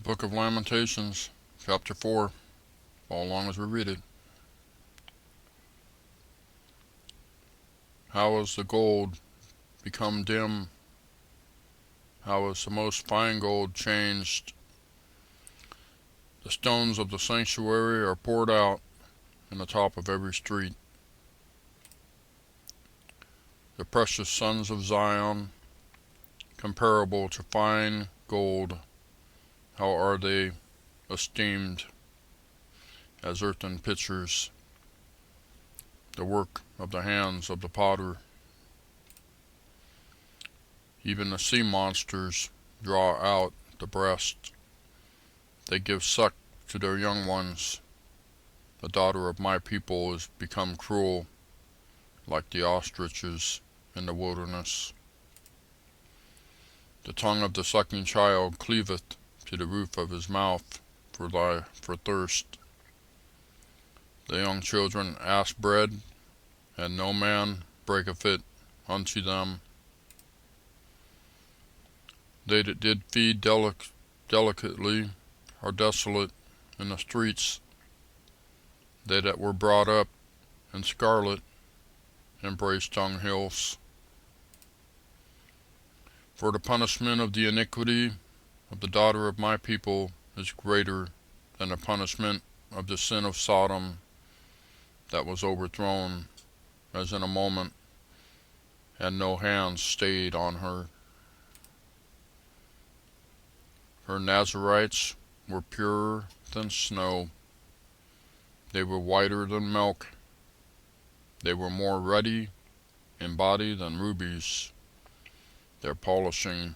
Book of Lamentations, Chapter 4. Follow along as we read it. How has the gold become dim? How has the most fine gold changed? The stones of the sanctuary are poured out in the top of every street. The precious sons of Zion, comparable to fine gold, how are they esteemed as earthen pitchers, the work of the hands of the potter. Even the sea monsters draw out the breast. They give suck to their young ones. The daughter of my people is become cruel, like the ostriches in the wilderness. The tongue of the sucking child cleaveth to the roof of his mouth for thirst. The young children ask bread, and no man breaketh it unto them. They that did feed delicately are desolate in the streets. They that were brought up in scarlet embrace dunghills. For the punishment of the iniquity of the daughter of my people is greater than the punishment of the sin of Sodom, that was overthrown as in a moment, and no hand stayed on her. Her Nazarites were purer than snow. They were whiter than milk. They were more ruddy in body than rubies. Their polishing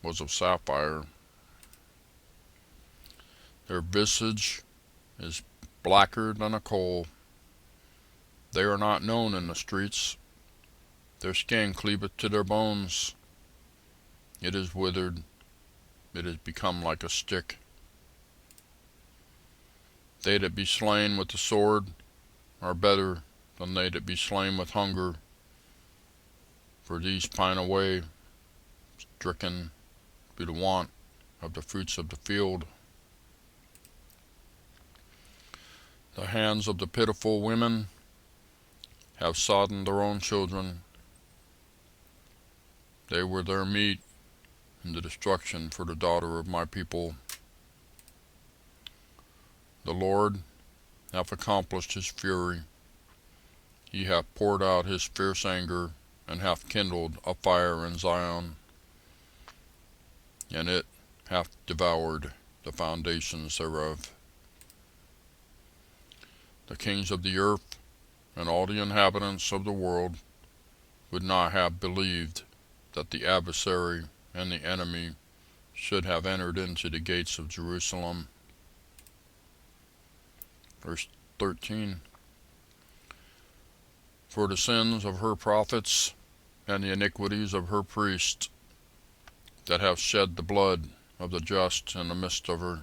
was of sapphire. Their visage is blacker than a coal. They are not known in the streets. Their skin cleaveth to their bones. It is withered. It is become like a stick. They that be slain with the sword are better than they that be slain with hunger, for these pine away, stricken through the want of the fruits of the field. The hands of the pitiful women have sodden their own children. They were their meat in the destruction for the daughter of my people. The Lord hath accomplished his fury. He hath poured out his fierce anger, and hath kindled a fire in Zion, and it hath devoured the foundations thereof. The kings of the earth and all the inhabitants of the world would not have believed that the adversary and the enemy should have entered into the gates of Jerusalem. Verse 13. For the sins of her prophets and the iniquities of her priests that have shed the blood of the just in the midst of her.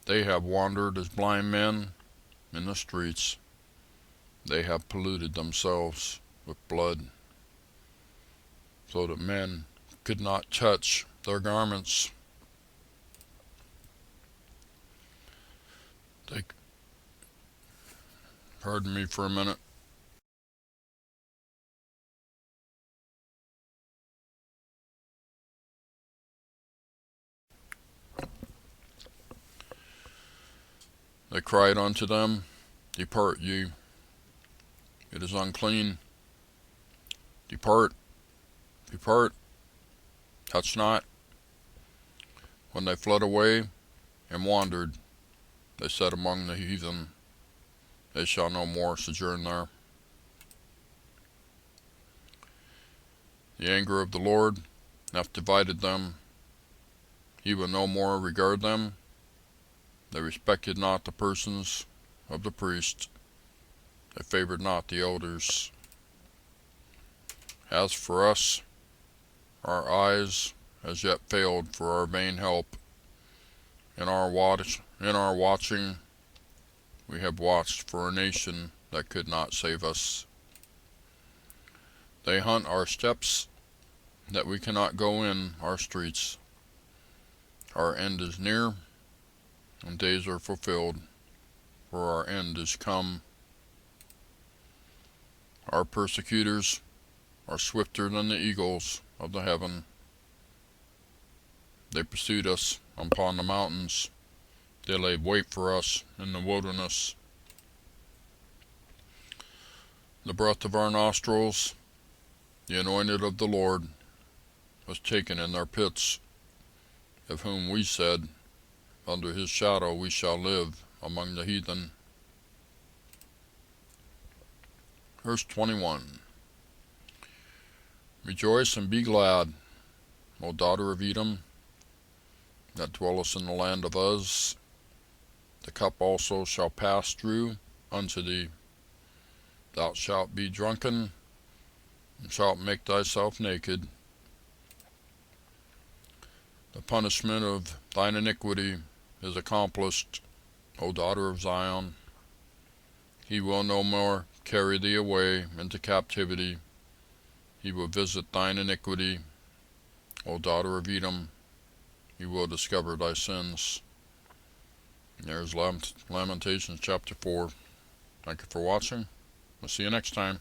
They have wandered as blind men in the streets. They have polluted themselves with blood, so that men could not touch their garments. Pardon me for a minute. They cried unto them, Depart ye, it is unclean. Depart, depart, touch not. When they fled away and wandered, they said among the heathen, They shall no more sojourn there. The anger of the Lord hath divided them. He will no more regard them. They respected not the persons of the priests. They favored not the elders. As for us, our eyes as yet failed for our vain help. In our watching, we have watched for a nation that could not save us. They hunt our steps, that we cannot go in our streets. Our end is near, and days are fulfilled, for our end is come. Our persecutors are swifter than the eagles of the heaven. They pursued us upon the mountains. They laid wait for us in the wilderness. The breath of our nostrils, the anointed of the Lord, was taken in their pits, of whom we said, under his shadow we shall live among the heathen. Verse 21. Rejoice and be glad, O daughter of Edom, that dwellest in the land of Uz. The cup also shall pass through unto thee. Thou shalt be drunken, and shalt make thyself naked. The punishment of thine iniquity is accomplished, O daughter of Zion. He will no more carry thee away into captivity. He will visit thine iniquity, O daughter of Edom. He will discover thy sins. There's Lamentations Chapter 4. Thank you for watching. We'll see you next time.